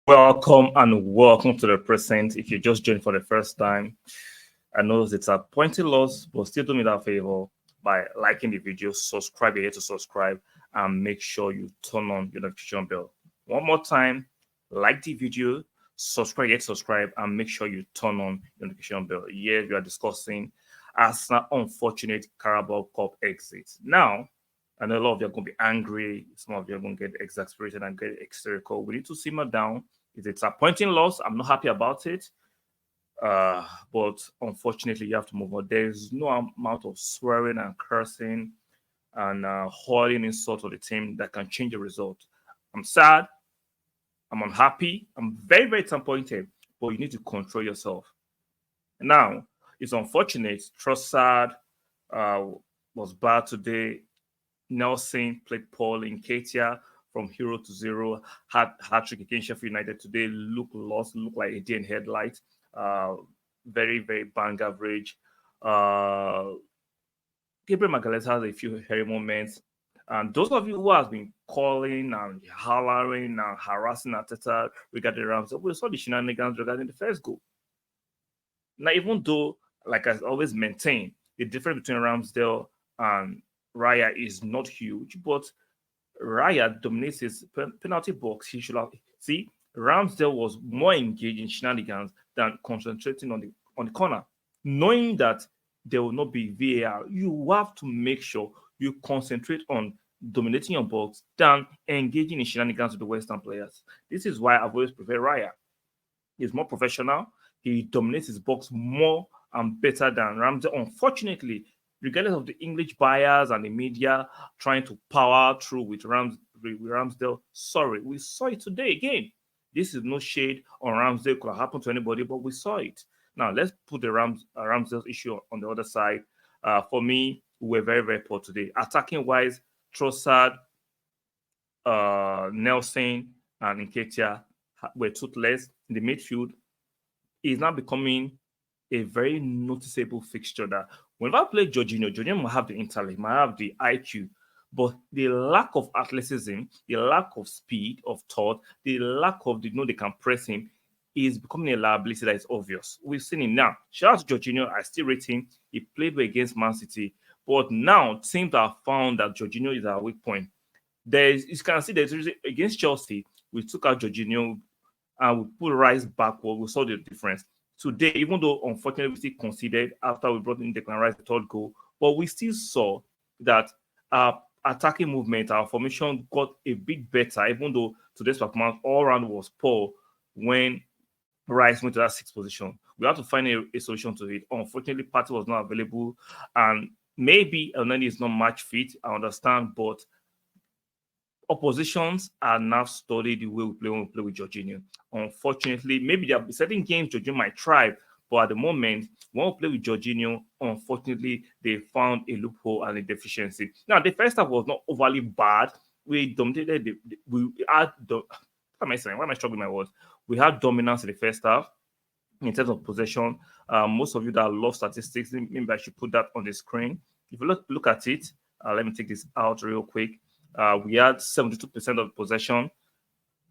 Welcome to the present. If you just joined for the first time, I know it's a pointy loss, but still do me that favor by liking the video, subscribe here to subscribe, and make sure you turn on your notification bell. One more time, like the video, subscribe here to subscribe, and make sure you turn on your notification bell. Here we are discussing Arsenal unfortunate Carabao Cup exit. Now, I know a lot of you are going to be angry. Some of you are going to get exasperated and get hysterical. We need to simmer down. It's a disappointing loss. I'm not happy about it. But unfortunately, you have to move on. There is no amount of swearing and cursing and hurling insult of the team that can change the result. I'm sad. I'm unhappy. I'm very, very disappointed. But you need to control yourself. Now, it's unfortunate. Trossard was bad today. Nelson played Paul in Katia from hero to zero. Had hat-trick against Sheffield United today. Looked lost. Looked like a day in headlight. Very, very bang average. Gabriel Magalhaes has a few hairy moments. And those of you who have been calling and hollering and harassing Arteta regarding Ramsdale, we saw the shenanigans regarding the first goal. Now, even though, like I always maintain, the difference between Ramsdale and Raya is not huge, but Raya dominates his penalty box. He should have Ramsdale was more engaged in shenanigans than concentrating on the corner, knowing that there will not be VAR. You have to make sure you concentrate on dominating your box than engaging in shenanigans with the Western players. This is why I've always preferred Raya. He's more professional. He dominates his box more and better than Ramsdale. Unfortunately, regardless of the English buyers and the media trying to power through with Ramsdale, sorry, we saw it today again. This is no shade on Ramsdale. Could have happened to anybody, but we saw it. Now, let's put the Ramsdale issue on the other side. For me, we were very, very poor today. Attacking-wise, Trossard, Nelson, and Nketiah were toothless. In the midfield, is now becoming a very noticeable fixture that whenever I play Jorginho might have the intellect, might have the IQ, but the lack of athleticism, the lack of speed of thought, the lack of they can press him is becoming a liability that is obvious. We've seen him now. Shout out to Jorginho. I still rate him. He played well against Man City, but now teams have found that Jorginho is our weak point. You can see there's against Chelsea, we took out Jorginho and we put Rice backward. We saw the difference. Today, even though unfortunately we still conceded after we brought in Declan Rice the third goal, but we still saw that our attacking movement, our formation got a bit better, even though today's performance all around was poor when Rice went to that sixth position. We had to find a solution to it. Unfortunately, Partey was not available, and maybe Elneny is not match fit, I understand, but oppositions are now studying the way we play when we play with Jorginho. Unfortunately, maybe there are certain games Jorginho might thrive, but at the moment, when we play with Jorginho, unfortunately, they found a loophole and a deficiency. Now, the first half was not overly bad. We dominated. We had what am I saying? Why am I struggling with my words? We had dominance in the first half in terms of possession. Most of you that love statistics, maybe I should put that on the screen. If you look at it, let me take this out real quick. We had 72% of possession.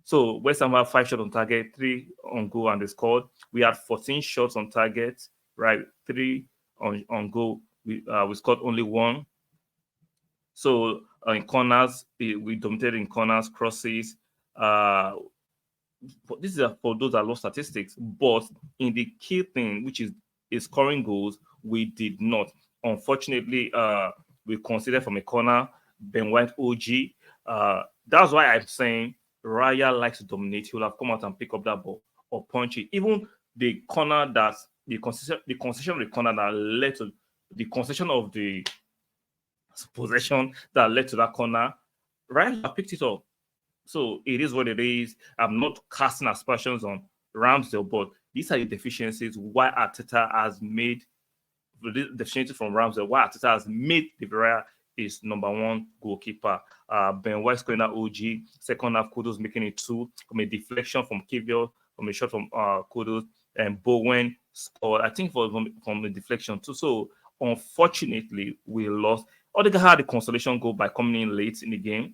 So Westham had 5 shots on target, 3 on goal, and they scored. We had 14 shots on target, right? 3 on goal. We scored only 1. So in corners, we dominated in corners, crosses. This is for those that love statistics. But in the key thing, which is scoring goals, we did not. Unfortunately, we considered from a corner. Ben White OG. That's why I'm saying Raya likes to dominate. He will have come out and pick up that ball or punch it. Even the corner the concession of the corner that led to the concession of the possession that led to that corner, Raya picked it up. So it is what it is. I'm not casting aspersions on Ramsdale, but these are the deficiencies why Arteta has made the deficiency from Ramsdale. Why Arteta has made the Raya is number 1 goalkeeper. Ben White scoring that OG. Second half, Kudos making it 2 from a deflection from Kivior, from a shot from Kudos, and Bowen scored, I think, from a deflection too. So, unfortunately, we lost. Odegaard had the consolation goal by coming in late in the game.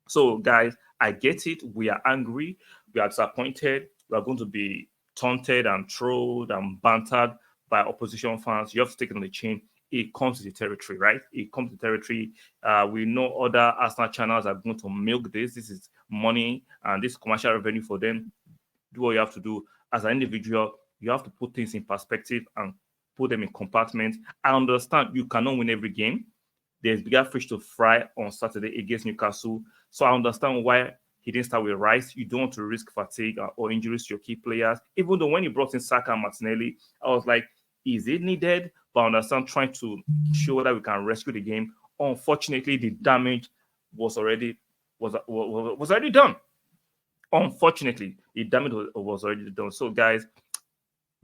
So, guys, I get it. We are angry. we are disappointed, we are going to be taunted and trolled and bantered by opposition fans. You have to take it on the chin. It comes to the territory, right? It comes to the territory. We know other Arsenal channels are going to milk this. This is money and this commercial revenue for them. Do what you have to do. As an individual, you have to put things in perspective and put them in compartments. I understand you cannot win every game. There's bigger fish to fry on Saturday against Newcastle. So I understand why he didn't start with Rice. You don't want to risk fatigue or injuries to your key players. Even though when he brought in Saka and Martinelli, I was like, is it needed? But I understand trying to show that we can rescue the game. Unfortunately, the damage was already done. Unfortunately, the damage was already done. So, guys,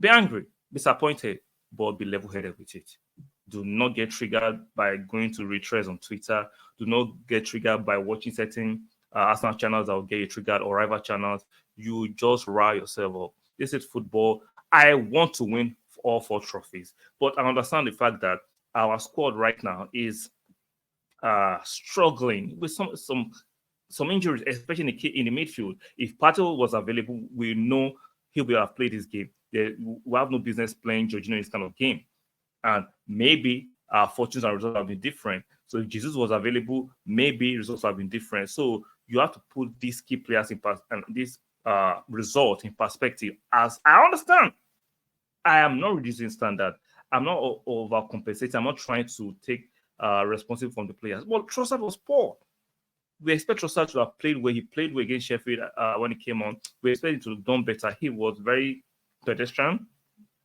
be angry, disappointed, but be level-headed with it. Do not get triggered by going to retreads on Twitter. Do not get triggered by watching certain Arsenal channels that will get you triggered or rival channels. You just rile yourself up. This is football. I want to win all 4 trophies, but I understand the fact that our squad right now is struggling with some injuries, especially in the midfield. If Pato was available, we know he'll be able to play this game. We have no business playing Jorginho in this kind of game. And maybe our fortunes and results have been different. So if Jesus was available, maybe results have been different. So you have to put these key players and this result in perspective. As I understand, I am not reducing standard. I'm not overcompensating. I'm not trying to take responsibility from the players. Well, Trossard was poor. We expect Trossard to have played where he played against Sheffield when he came on. We expect him to have done better. He was very pedestrian,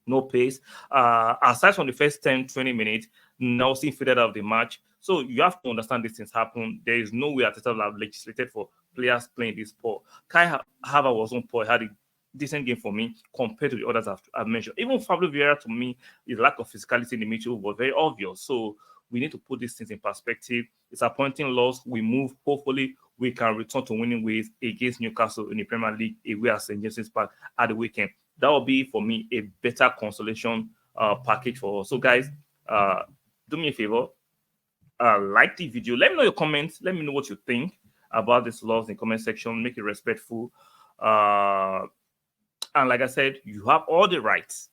no pace. Aside from the first 10, 20 minutes, Nelson faded out of the match. So you have to understand these things happen. There is no way Arteta will have legislated for players playing this poor. Kai Havertz wasn't poor. He had a decent game for me compared to the others I've mentioned. Even Fabio Vieira, to me, his lack of physicality in the midfield was very obvious. So we need to put these things in perspective. It's a disappointing loss. We move. Hopefully, we can return to winning ways against Newcastle in the Premier League away at St. James's Park at the weekend. That will be, for me, a better consolation package for us. So, guys, do me a favor. Like the video. Let me know your comments. Let me know what you think about this loss in the comment section. Make it respectful. And like I said, you have all the rights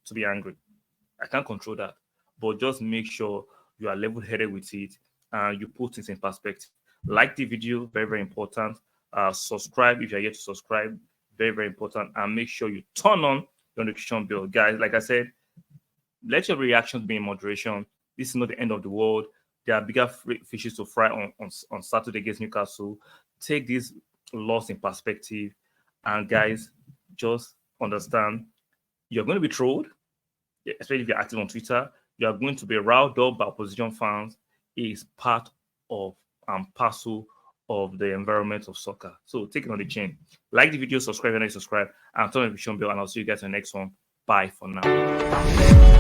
to be angry. I can't control that. But just make sure you are level-headed with it and you put things in perspective. Like the video, very, very important. Subscribe if you're yet to subscribe, very, very important. And make sure you turn on the notification bell. Guys, like I said, let your reactions be in moderation. This is not the end of the world. There are bigger fishes to fry on Saturday against Newcastle. Take this loss in perspective. And guys, just understand you're going to be trolled, especially if you're active on Twitter. You are going to be riled up by opposition fans. It is part of and parcel of the environment of soccer. So take it on the chin. Like the video, subscribe if you're not subscribed, and turn on the notification bell, and I'll see you guys in the next one. Bye for now.